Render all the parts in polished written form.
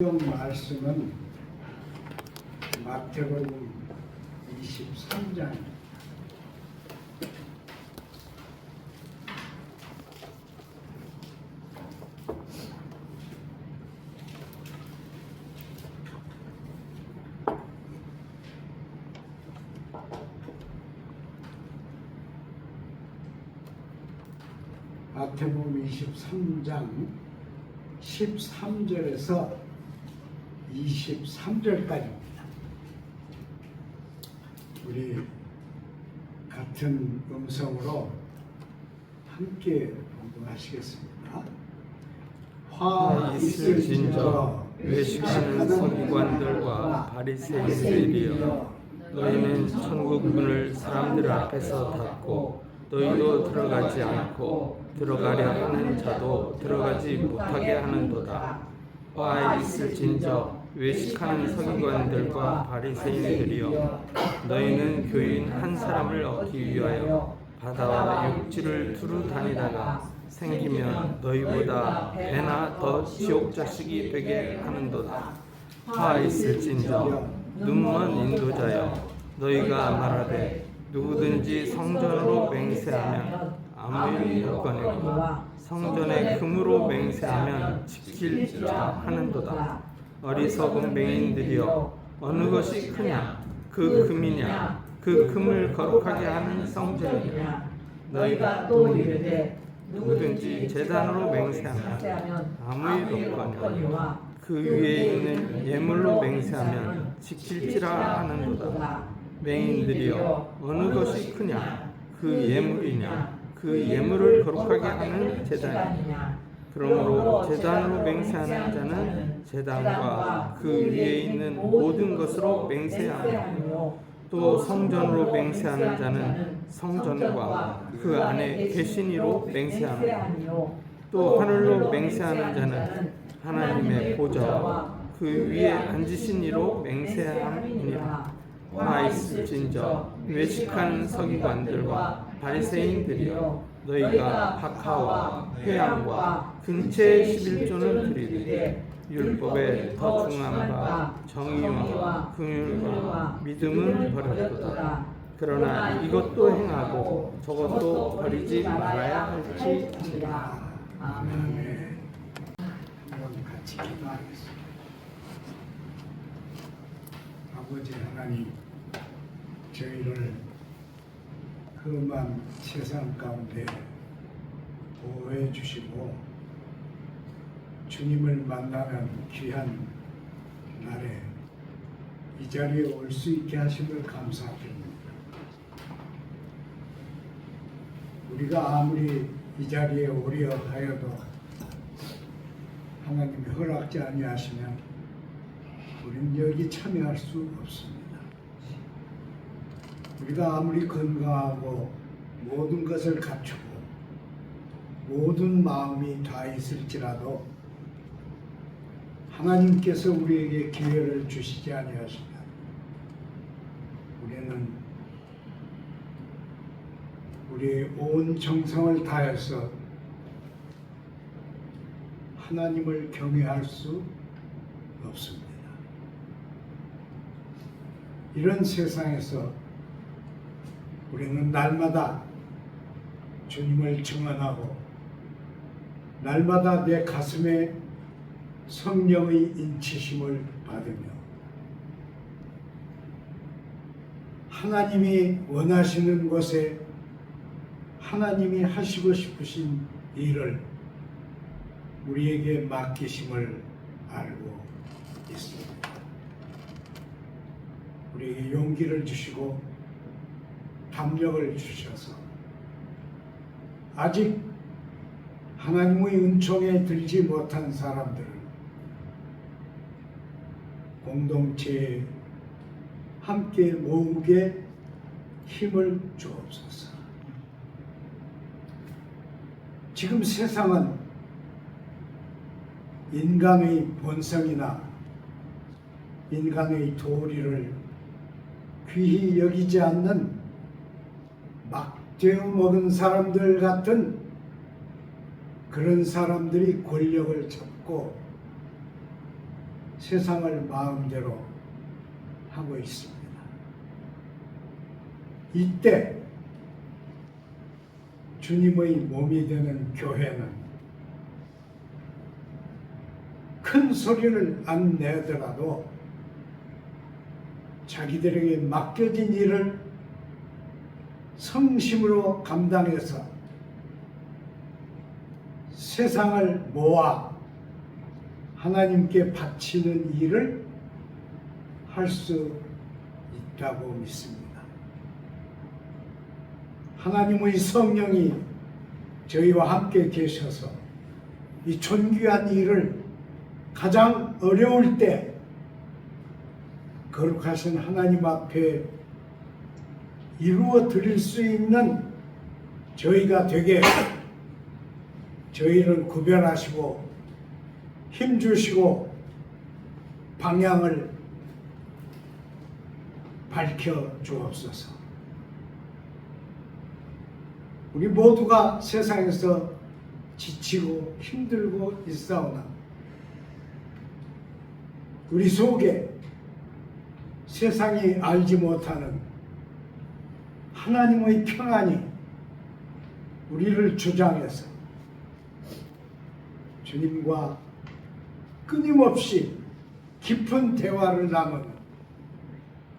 말씀은 마태복음 23장 마태복음 23장 13절에서 23절까지입니다. 우리 같은 음성으로 함께 봉독하시겠습니다. 화 있을진저 외식하는 서기관들과 바리새인들이여, 너희는 천국 문을 사람들 앞에서 닫고 너희도 들어가지 않고 들어가려 하는 자도 들어가지 못하게 하는도다. 화 있을진저 외식하는 서기관들과 바리새인들이여, 너희는 교인 한 사람을 얻기 위하여 바다와 육지를 두루 다니다가 생기면 너희보다 배나 더 지옥 자식이 되게 하는도다. 화 있을진저 눈먼 인도자여, 너희가 말하되 누구든지 성전으로 맹세하면 아무 일 여건이고 성전에 금으로 맹세하면 지킬 자 하는도다. 어리석은 맹인들이여, 어느 것이 크냐? 그 금이냐? 그 금을 거룩하게 하는 성전이냐? 너희가 또 이르되 누구든지 제단으로 맹세하면 아무 일 없거니와 그 위에 있는 예물로 맹세하면 지킬지라 하는도다. 맹인들이여, 어느 것이 크냐? 그 예물이냐? 그 예물을 거룩하게 하는 제단이냐? 그러므로 제단으로 맹세하는 자는 제단과 그 위에 있는 모든 것으로 맹세하며, 또 성전으로 맹세하는 자는 성전과 그 안에 계신 이로 맹세하며, 또 하늘로 맹세하는 자는 하나님의 보좌와 그 위에 앉으신 이로 맹세함이니라. 화 있을진저 외식하는 서기관들과 바리새인들이여, 너희가 박하와 회양과 근체의 11조는 드리되 율법에 더 중한 바 정의와 긍휼과 믿음은 버렸도다. 그러나 이것도 행하고 저것도 버리지 말아야 할지니라. 아멘. 한번 같이 기도하겠습니다. 아버지 하나님, 저희를 험한 세상 가운데 보호해 주시고 주님을 만나는 귀한 날에 이 자리에 올 수 있게 하심을 감사드립니다. 우리가 아무리 이 자리에 오려 하여도 하나님이 허락지 아니하시면 우리는 여기 참여할 수 없습니다. 우리가 아무리 건강하고 모든 것을 갖추고 모든 마음이 다 있을지라도 하나님께서 우리에게 기회를 주시지 아니하시면 우리는 우리의 온 정성을 다해서 하나님을 경외할 수 없습니다. 이런 세상에서 우리는 날마다 주님을 증언하고 날마다 내 가슴에 성령의 인치심을 받으며 하나님이 원하시는 것에 하나님이 하시고 싶으신 일을 우리에게 맡기심을 알고 있습니다. 우리에게 용기를 주시고 담력을 주셔서 아직 하나님의 은총에 들지 못한 사람들을 공동체에 함께 모으게 힘을 주옵소서. 지금 세상은 인간의 본성이나 인간의 도리를 귀히 여기지 않는 막 되어먹은 사람들 같은 그런 사람들이 권력을 잡고 세상을 마음대로 하고 있습니다. 이때 주님의 몸이 되는 교회는 큰 소리를 안 내더라도 자기들에게 맡겨진 일을 성심으로 감당해서 세상을 모아 하나님께 바치는 일을 할 수 있다고 믿습니다. 하나님의 성령이 저희와 함께 계셔서 이 존귀한 일을 가장 어려울 때 거룩하신 하나님 앞에 이루어 드릴 수 있는 저희가 되게 저희를 구별하시고 힘주시고 방향을 밝혀 주옵소서. 우리 모두가 세상에서 지치고 힘들고 있사오나 우리 속에 세상이 알지 못하는 하나님의 평안이 우리를 주장해서 주님과 끊임없이 깊은 대화를 나누는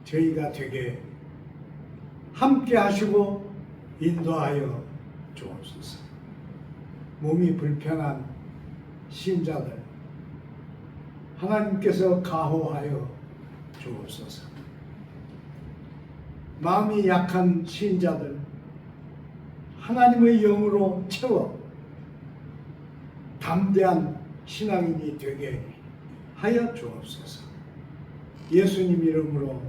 저희가 되게 함께 하시고 인도하여 주옵소서. 몸이 불편한 신자들 하나님께서 가호하여 주옵소서. 마음이 약한 신자들 하나님의 영으로 채워 담대한 신앙인이 되게 하여 주옵소서. 예수님 이름으로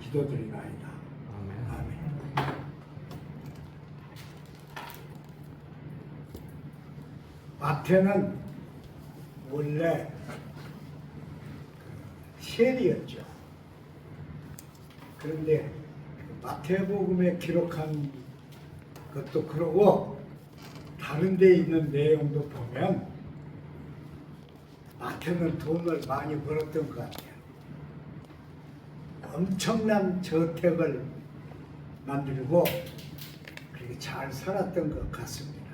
기도드리나이다. 아멘. 마태는 원래 셀이었죠. 그런데 마태복음에 기록한 것도 그러고 다른 데 있는 내용도 보면 마태는 돈을 많이 벌었던 것 같아요. 엄청난 저택을 만들고 그렇게 잘 살았던 것 같습니다.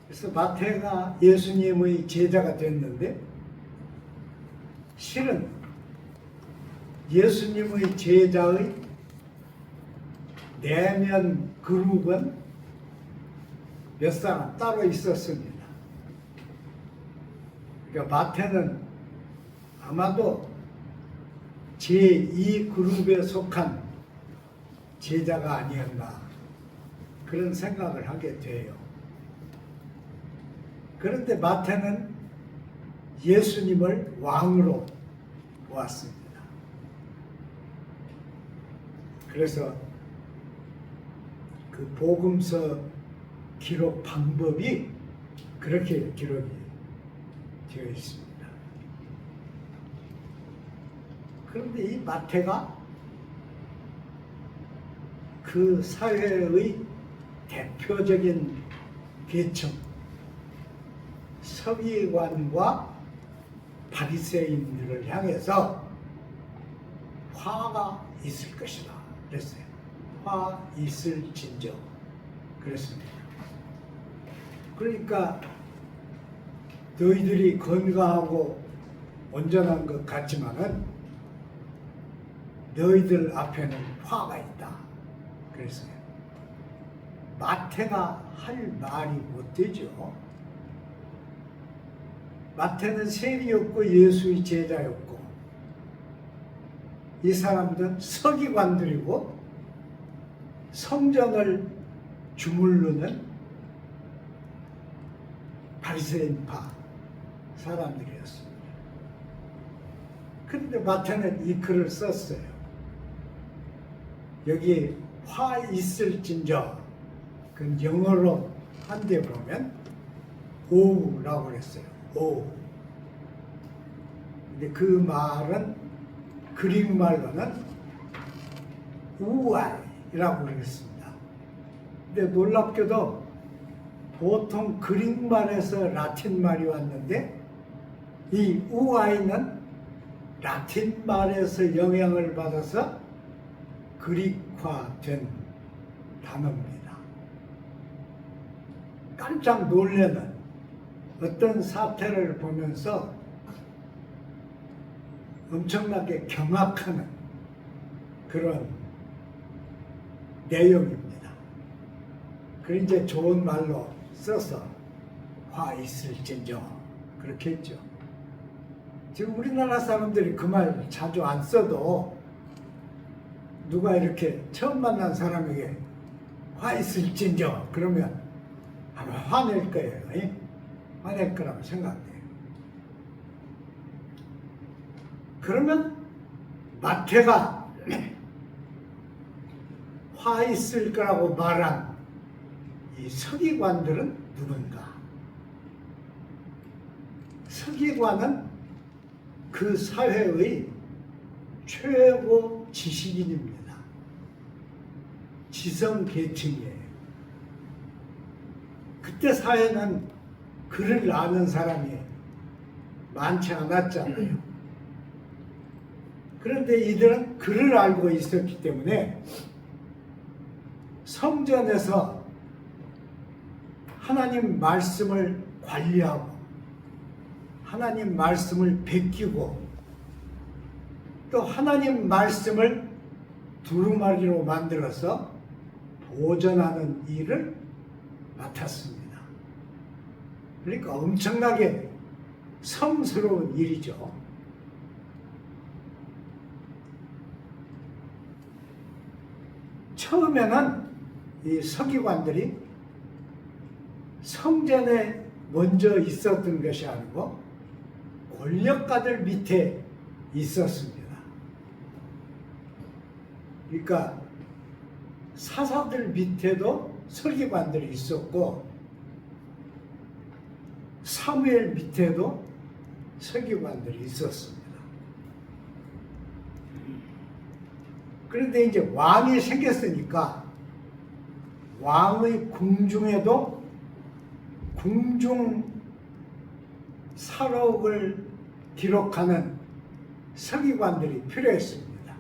그래서 마태가 예수님의 제자가 됐는데 실은 예수님의 제자의 내면 그룹은 몇 사람 따로 있었습니다. 그러니까 마태는 아마도 제2 그룹에 속한 제자가 아니었나 그런 생각을 하게 돼요. 그런데 마태는 예수님을 왕으로 보았습니다. 그래서 그 복음서 기록 방법이 그렇게 기록이 되어 있습니다. 그런데 이 마태가 그 사회의 대표적인 계층 서기관과 바리새인들을 향해서 화가 있을 것이다 그랬어요. 화 있을진저 그랬습니다. 그러니까 너희들이 건강하고 온전한 것 같지만은 너희들 앞에는 화가 있다 그랬어요. 마태가 할 말이 못 되죠. 마태는 세리였고 예수의 제자였고 이 사람들은 서기관들이고 성전을 주물르는 바리새인파 사람들이었습니다. 그런데 마태는 이 글을 썼어요. 여기 화 있을진저 그 영어로 한 데 보면 오우라고 그랬어요. 오우. 근데 그 말은 그릭 말로는 우아이라고 그랬습니다. 근데 놀랍게도 보통 그릭 말에서 라틴 말이 왔는데 이 우아이는 라틴 말에서 영향을 받아서 그릭화된 단어입니다. 깜짝 놀래는 어떤 사태를 보면서 엄청나게 경악하는 그런 내용입니다. 그걸 이제 좋은 말로 써서 화 있을진저 그렇게 했죠. 지금 우리나라 사람들이 그 말 자주 안 써도 누가 이렇게 처음 만난 사람에게 화 있을진저 그러면 아마 화낼 거예요. 화낼 거라고 생각해요. 그러면 마태가 화 있을 거라고 말한 이 서기관들은 누군가? 서기관은 그 사회의 최고 지식인입니다. 지성계층이에요. 그때 사회는 글을 아는 사람이 많지 않았잖아요. 그런데 이들은 글을 알고 있었기 때문에 성전에서 하나님 말씀을 관리하고 하나님 말씀을 베끼고 또 하나님 말씀을 두루마리로 만들어서 보존하는 일을 맡았습니다. 그러니까 엄청나게 성스러운 일이죠. 처음에는 이 서기관들이 성전에 먼저 있었던 것이 아니고 권력가들 밑에 있었습니다. 그러니까 사사들 밑에도 서기관들이 있었고 사무엘 밑에도 서기관들이 있었습니다. 그런데 이제 왕이 생겼으니까 왕의 궁중에도 궁중 사록을 기록하는 서기관들이 필요했습니다.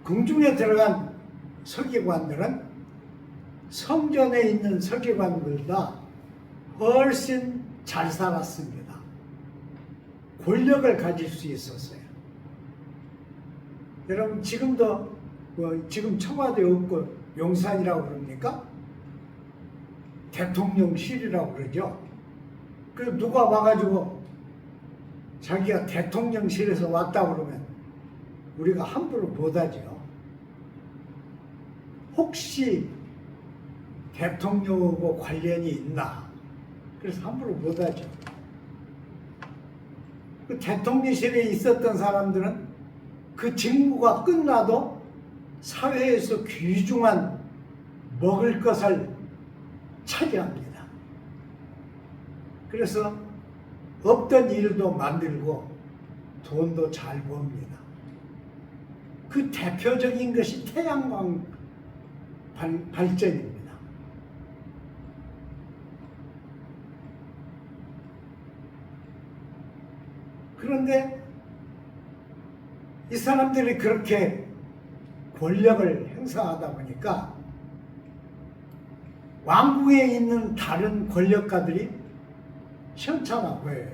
궁중에 들어간 서기관들은 성전에 있는 서기관들보다 훨씬 잘 살았습니다. 권력을 가질 수 있었어요. 여러분 지금도 지금 청와대 없고 용산이라고 그럽니까? 대통령실이라고 그러죠. 그 누가 와가지고 자기가 대통령실에서 왔다 그러면 우리가 함부로 못하죠. 혹시 대통령하고 관련이 있나? 그래서 함부로 못하죠. 그 대통령실에 있었던 사람들은 그 직무가 끝나도 사회에서 귀중한 먹을 것을 차지합니다. 그래서 없던 일도 만들고 돈도 잘 법니다. 그 대표적인 것이 태양광 발전입니다. 그런데 이 사람들이 그렇게 권력을 행사하다 보니까 왕궁에 있는 다른 권력가들이 시원찮아 보여요.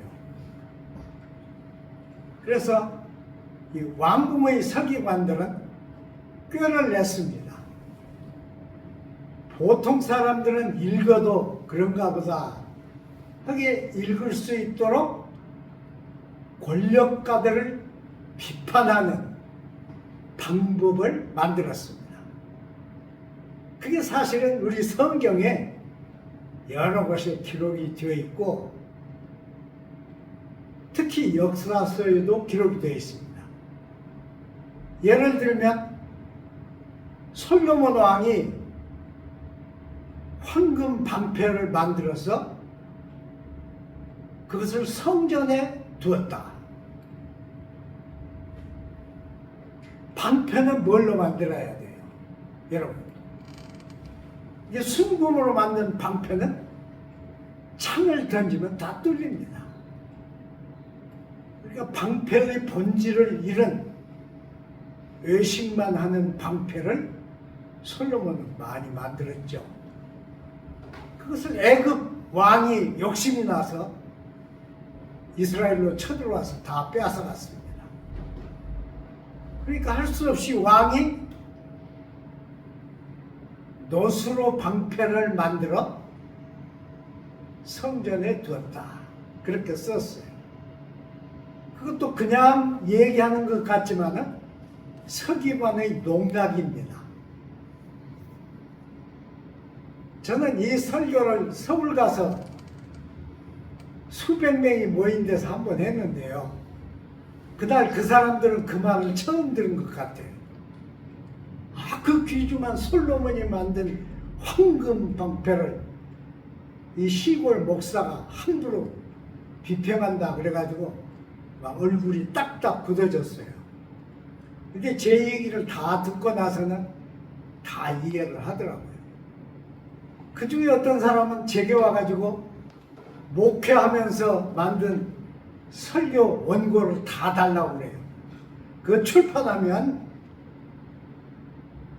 그래서 이 왕궁의 서기관들은 꾀를 냈습니다. 보통 사람들은 읽어도 그런가 보다 하게 읽을 수 있도록 권력가들을 비판하는 방법을 만들었습니다. 그게 사실은 우리 성경에 여러 곳에 기록이 되어 있고 특히 역사서에도 기록이 되어 있습니다. 예를 들면 솔로몬 왕이 황금 방패를 만들어서 그것을 성전에 두었다. 방패는 뭘로 만들어야 돼요? 여러분, 이게 순금으로 만든 방패는 창을 던지면 다 뚫립니다. 그러니까 방패의 본질을 잃은 외식만 하는 방패를 솔로몬은 많이 만들었죠. 그것을 애굽 왕이 욕심이 나서 이스라엘로 쳐들어와서 다 빼앗아갔습니다. 그러니까 할 수 없이 왕이 노수로 방패를 만들어 성전에 두었다. 그렇게 썼어요. 그것도 그냥 얘기하는 것 같지만은 서기관의 농락입니다. 저는 이 설교를 서울 가서 수백 명이 모인 데서 한번 했는데요. 그날 그 사람들은 그 말을 처음 들은 것 같아요. 그 귀중한 솔로몬이 만든 황금 방패를 이 시골 목사가 함부로 비평한다 그래가지고 막 얼굴이 딱딱 굳어졌어요. 근데 제 얘기를 다 듣고 나서는 다 이해를 하더라고요. 그 중에 어떤 사람은 제게 와가지고 목회하면서 만든 설교 원고를 다 달라고 그래요. 그거 출판하면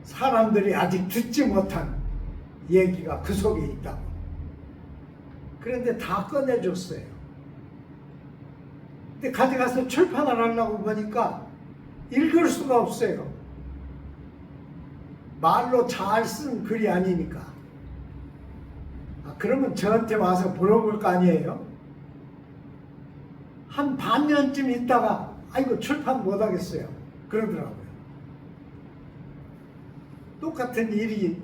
사람들이 아직 듣지 못한 얘기가 그 속에 있다고. 그런데 다 꺼내줬어요. 근데 가져가서 출판을 하려고 보니까 읽을 수가 없어요. 말로 잘 쓴 글이 아니니까. 그러면 저한테 와서 물어볼 거 아니에요? 한 반년쯤 있다가 아이고 출판 못하겠어요 그러더라고요. 똑같은 일이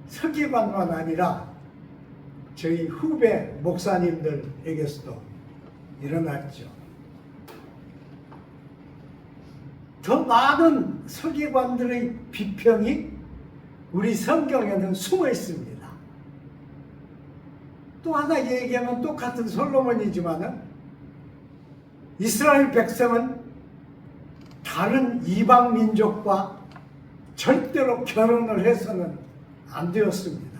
서기관만 아니라 저희 후배 목사님들에게서도 일어났죠. 더 많은 서기관들의 비평이 우리 성경에는 숨어 있습니다. 또 하나 얘기하면 똑같은 솔로몬이지만은 이스라엘 백성은 다른 이방 민족과 절대로 결혼을 해서는 안 되었습니다.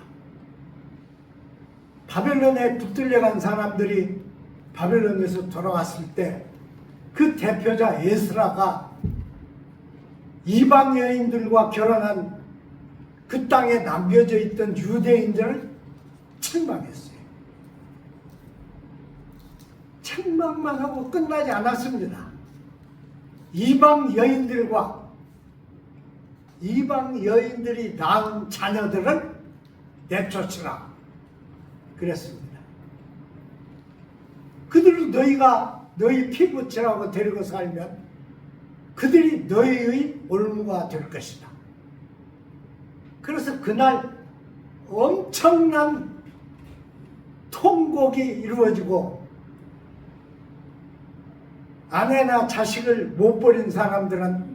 바벨론에 붙들려간 사람들이 바벨론에서 돌아왔을 때 그 대표자 에스라가 이방 여인들과 결혼한 그 땅에 남겨져 있던 유대인들을 책망했어요. 책망만 하고 끝나지 않았습니다. 이방 여인들이 낳은 자녀들을 내쫓으라 그랬습니다. 그들을 너희 피부치라고 데리고 살면 그들이 너희의 올무가 될 것이다. 그래서 그날 엄청난 통곡이 이루어지고 아내나 자식을 못 버린 사람들은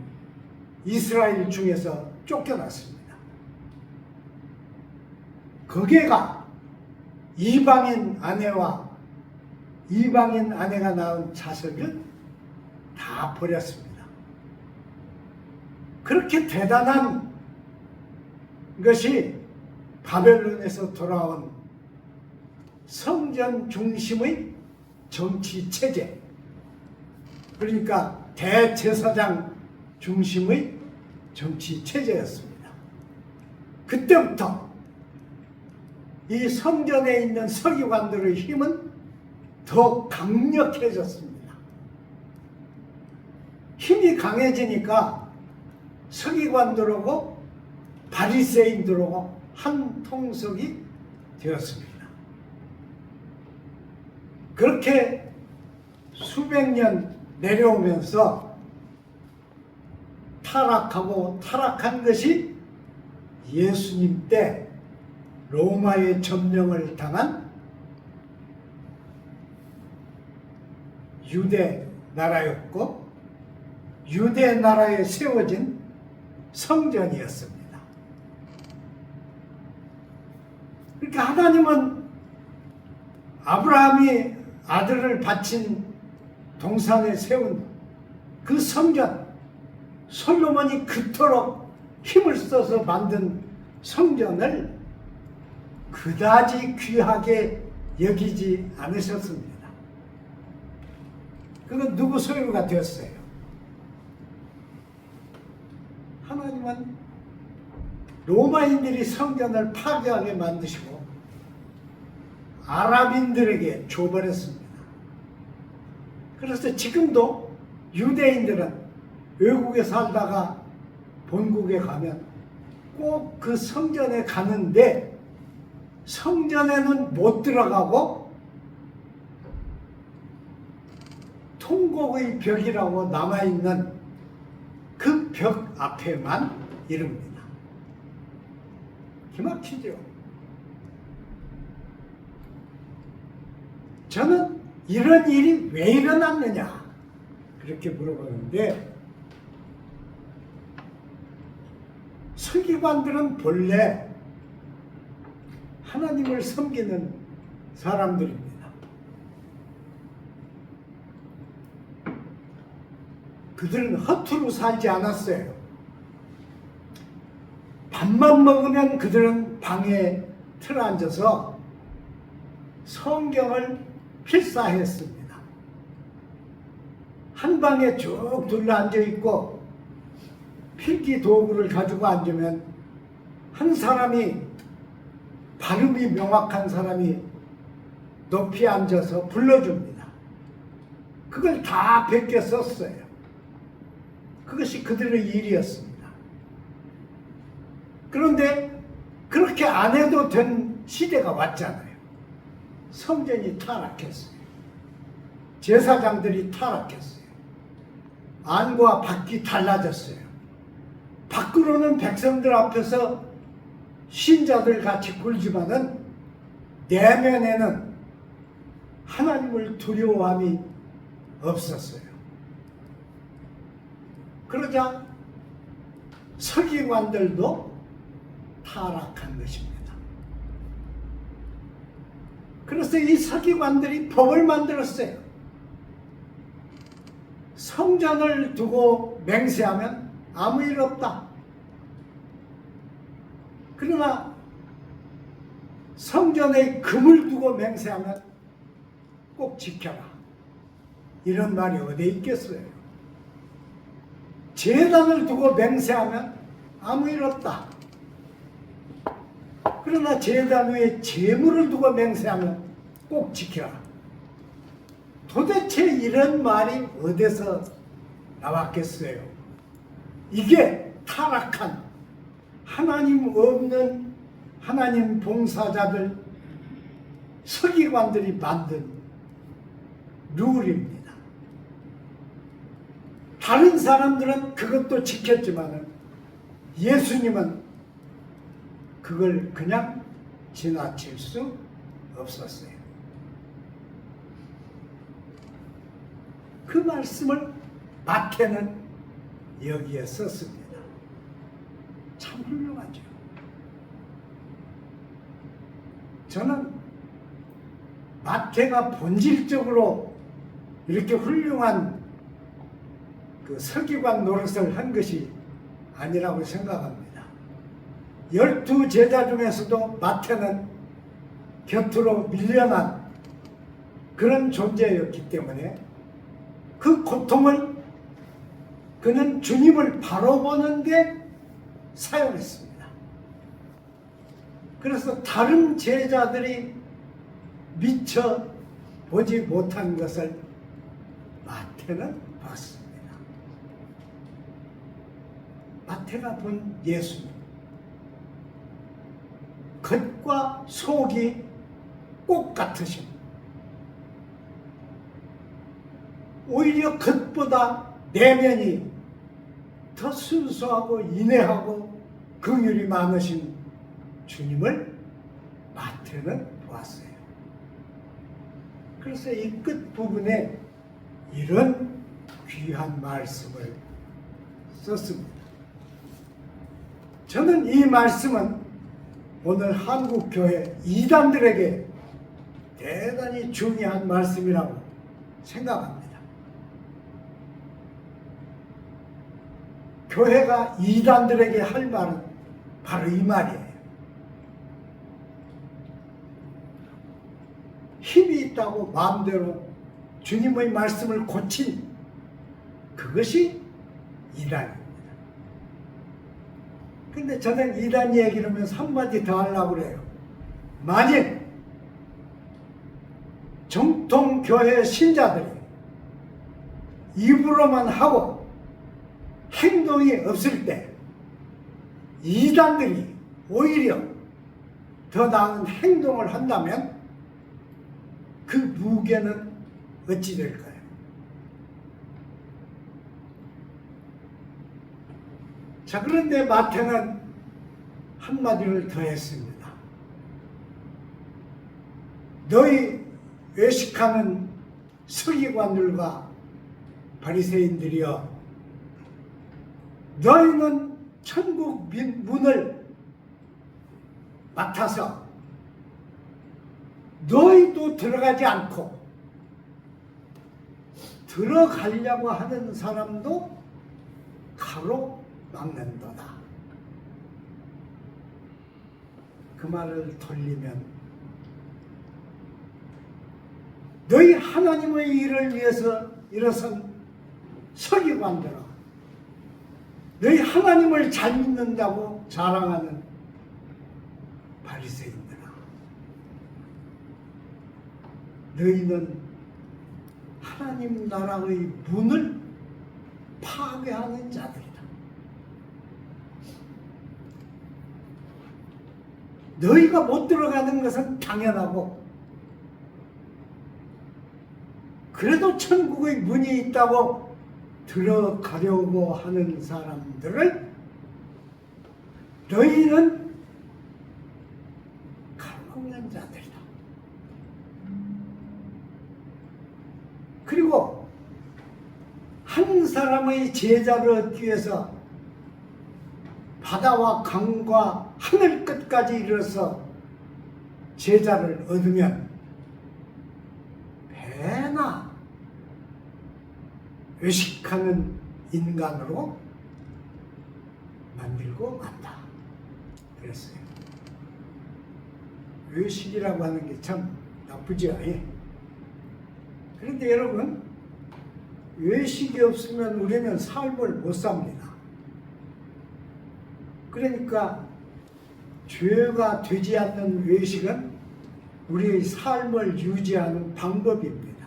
이스라엘 중에서 쫓겨났습니다. 거기가 이방인 아내가 낳은 자식을 다 버렸습니다. 그렇게 대단한 것이 바벨론에서 돌아온 성전 중심의 정치 체제, 그러니까 대제사장 중심의 정치 체제였습니다. 그때부터 이 성전에 있는 서기관들의 힘은 더 강력해졌습니다. 힘이 강해지니까 서기관들하고 바리새인들하고 한 통속이 되었습니다. 그렇게 수백 년 내려오면서 타락한 것이 예수님 때 로마의 점령을 당한 유대 나라였고, 유대 나라에 세워진 성전이었습니다. 그러니까 하나님은 아브라함이 아들을 바친 동산에 세운 그 성전, 솔로몬이 그토록 힘을 써서 만든 성전을 그 그다지 귀하게 여기지 않으셨습니다. 그건 누구 소유가 되었어요? 하나님은 로마인들이 성전을 파괴하게 만드시고 아랍인들에게 줘버렸습니다. 그래서 지금도 유대인들은 외국에 살다가 본국에 가면 꼭 그 성전에 가는데 성전에는 못 들어가고 통곡의 벽이라고 남아있는 그 벽 앞에만 이릅니다. 기막히죠. 저는 이런 일이 왜 일어났느냐 그렇게 물어보는데, 서기관들은 본래 하나님을 섬기는 사람들입니다. 그들은 허투루 살지 않았어요. 밥만 먹으면 그들은 방에 틀어앉아서 성경을 필사했습니다. 한 방에 쭉 둘러앉아 있고 필기 도구를 가지고 앉으면 한 사람이, 발음이 명확한 사람이 높이 앉아서 불러줍니다. 그걸 다 베껴 썼어요. 그것이 그들의 일이었습니다. 그런데 그렇게 안 해도 된 시대가 왔잖아요. 성전이 타락했어요. 제사장들이 타락했어요. 안과 밖이 달라졌어요. 밖으로는 백성들 앞에서 신자들 같이 굴지만은 내면에는 하나님을 두려워함이 없었어요. 그러자 서기관들도 타락한 것입니다. 그래서 이 서기관들이 법을 만들었어요. 성전을 두고 맹세하면 아무 일 없다. 그러나 성전에 금을 두고 맹세하면 꼭 지켜라. 이런 말이 어디 있겠어요? 제단을 두고 맹세하면 아무 일 없다. 그러나 제단 위에 제물을 두고 맹세하면 꼭 지켜라. 도대체 이런 말이 어디서 나왔겠어요? 이게 타락한 하나님 없는 하나님 봉사자들, 서기관들이 만든 룰입니다. 다른 사람들은 그것도 지켰지만 예수님은 그걸 그냥 지나칠 수 없었어요. 그 말씀을 마태는 여기에 썼습니다. 참 훌륭하죠. 저는 마태가 본질적으로 이렇게 훌륭한 그 서기관 노릇을 한 것이 아니라고 생각합니다. 12 제자 중에서도 마태는 곁으로 밀려난 그런 존재였기 때문에 그 고통을 그는 주님을 바로 보는데 사용했습니다. 그래서 다른 제자들이 미처 보지 못한 것을 마태는 봤습니다. 마태가 본 예수님, 겉과 속이 꽃 같으신, 오히려 겉보다 내면이 더 순수하고 인내하고 긍휼이 많으신 주님을 마태는 보았어요. 그래서 이 끝부분에 이런 귀한 말씀을 썼습니다. 저는 이 말씀은 오늘 한국교회 이단들에게 대단히 중요한 말씀이라고 생각합니다. 교회가 이단들에게 할 말은 바로 이 말이에요. 있다고 마음대로 주님의 말씀을 고친 그것이 이단입니다. 근데 저는 이단 얘기를 하면서 한마디 더 하려고 그래요. 만일 정통교회 신자들이 입으로만 하고 행동이 없을 때 이단들이 오히려 더 나은 행동을 한다면 그 무게는 어찌 될까요? 자, 그런데 마태는 한마디를 더 했습니다. 너희 외식하는 서기관들과 바리새인들이여, 너희는 천국 문을 맡아서 너희도 들어가지 않고 들어가려고 하는 사람도 가로막는도다. 그 말을 돌리면 너희 하나님의 일을 위해서 일어선 서기관들아, 너희 하나님을 잘 믿는다고 자랑하는 바리새인들아, 너희는 하나님 나라의 문을 파괴하는 자들이다. 너희가 못 들어가는 것은 당연하고, 그래도 천국의 문이 있다고 들어가려고 하는 사람들을 너희는 가로막는 자들이다. 그리고 한 사람의 제자를 얻기 위해서 바다와 강과 하늘 끝까지 이르러서 제자를 얻으면 배나 외식하는 인간으로 만들고 만다 그랬어요. 외식이라고 하는 게 참 나쁘죠. 그런데 여러분, 외식이 없으면 우리는 삶을 못 삽니다. 그러니까 죄가 되지 않는 외식은 우리의 삶을 유지하는 방법입니다.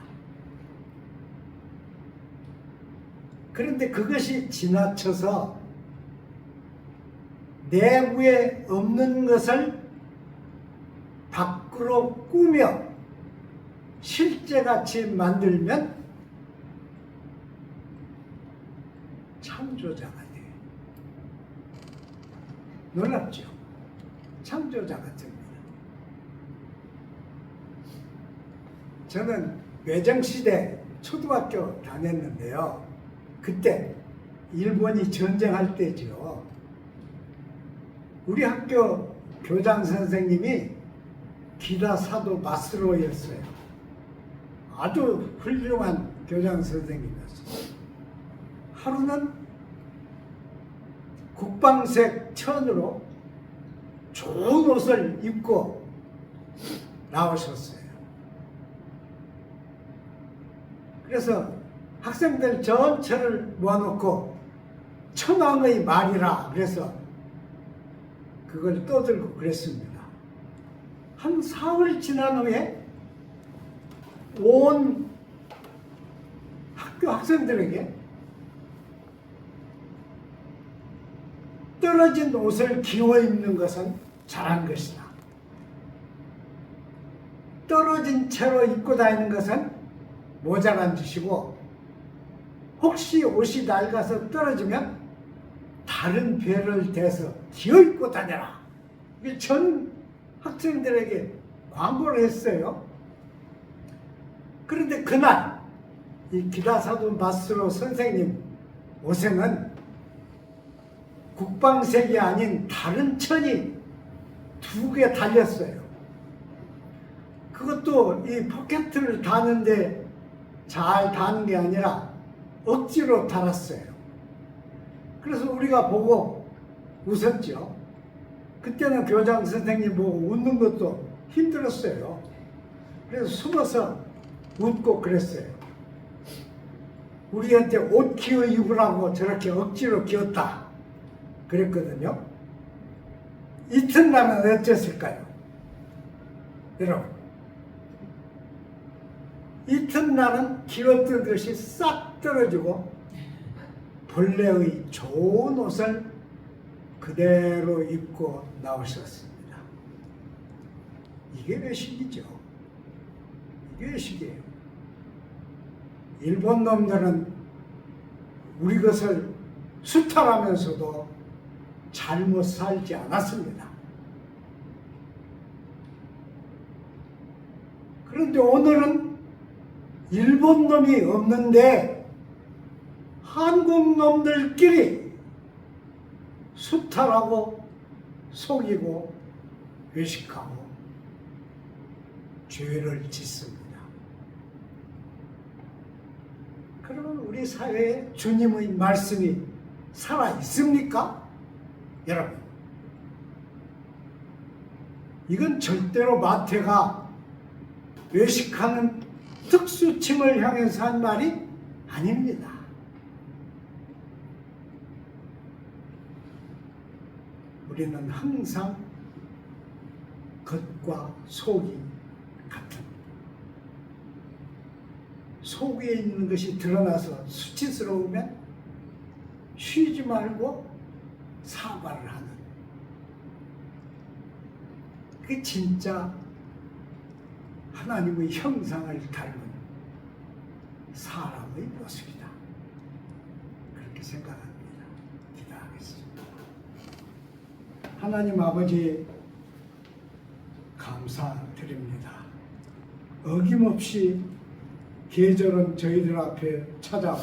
그런데 그것이 지나쳐서 내부에 없는 것을 밖으로 꾸며 실제같이 만들면 창조자가 돼요. 놀랍죠? 창조자가 됩니다. 저는 외정시대 초등학교 다녔는데요. 그때 일본이 전쟁할 때죠. 우리 학교 교장 선생님이 기다 사도 마스로였어요. 아주 훌륭한 교장 선생님이었어요. 하루는 국방색 천으로 좋은 옷을 입고 나오셨어요. 그래서 학생들 전체를 모아놓고 천황의 말이라 그래서 그걸 떠들고 그랬습니다. 한 사흘 지난 후에 온 학교 학생들에게 떨어진 옷을 기워 입는 것은 잘한 것이다. 떨어진 채로 입고 다니는 것은 모자란 짓이고, 혹시 옷이 낡아서 떨어지면 다른 배를 대서 기어 입고 다녀라. 이게 전 학생들에게 광고를 했어요. 그런데 그날 이 기다사도 마스로 선생님 옷에는 국방색이 아닌 다른 천이 2개 달렸어요. 그것도 이 포켓을 다는데 잘 다는 게 아니라 억지로 달았어요. 그래서 우리가 보고 웃었죠. 그때는 교장 선생님 보고 웃는 것도 힘들었어요. 그래서 숨어서 웃고 그랬어요. 우리한테 옷 기어 입으라고 저렇게 억지로 기었다 그랬거든요. 이튿날은 어땠을까요? 여러분, 이튿날은 기어뜬 것이 싹 떨어지고 본래의 좋은 옷을 그대로 입고 나오셨습니다. 이게 외식이죠. 이게 외식이에요. 일본 놈들은 우리 것을 수탈하면서도 잘못 살지 않았습니다. 그런데 오늘은 일본 놈이 없는데 한국 놈들끼리 수탈하고 속이고 외식하고 죄를 짓습니다. 그러면 우리 사회에 주님의 말씀이 살아 있습니까? 여러분, 이건 절대로 마태가 외식하는 특수층을 향해서 한 말이 아닙니다. 우리는 항상 겉과 속이 같은, 속에 있는 것이 드러나서 수치스러우면 쉬지 말고 사과를 하는, 그게 진짜 하나님의 형상을 닮은 사람의 모습이다. 그렇게 생각합니다. 기도하겠습니다. 하나님 아버지, 감사드립니다. 어김없이 계절은 저희들 앞에 찾아와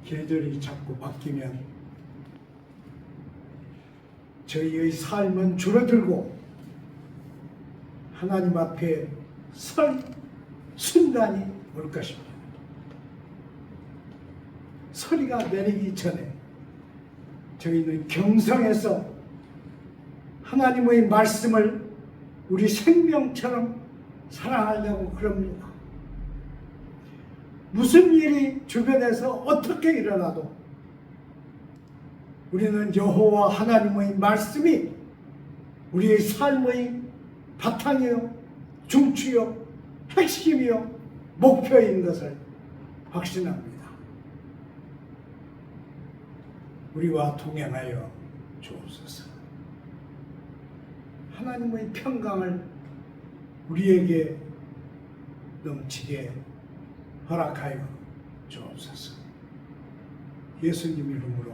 계절이 자꾸 바뀌면 저희의 삶은 줄어들고 하나님 앞에 설 순간이 올 것입니다. 서리가 내리기 전에 저희는 경성에서 하나님의 말씀을 우리 생명처럼 사랑하려고 그럽니다. 무슨 일이 주변에서 어떻게 일어나도 우리는 여호와 하나님의 말씀이 우리의 삶의 바탕이요, 중추요, 핵심이요, 목표인 것을 확신합니다. 우리와 동행하여 주옵소서. 하나님의 평강을 우리에게 넘치게 허락하여 주옵소서. 예수님 이름으로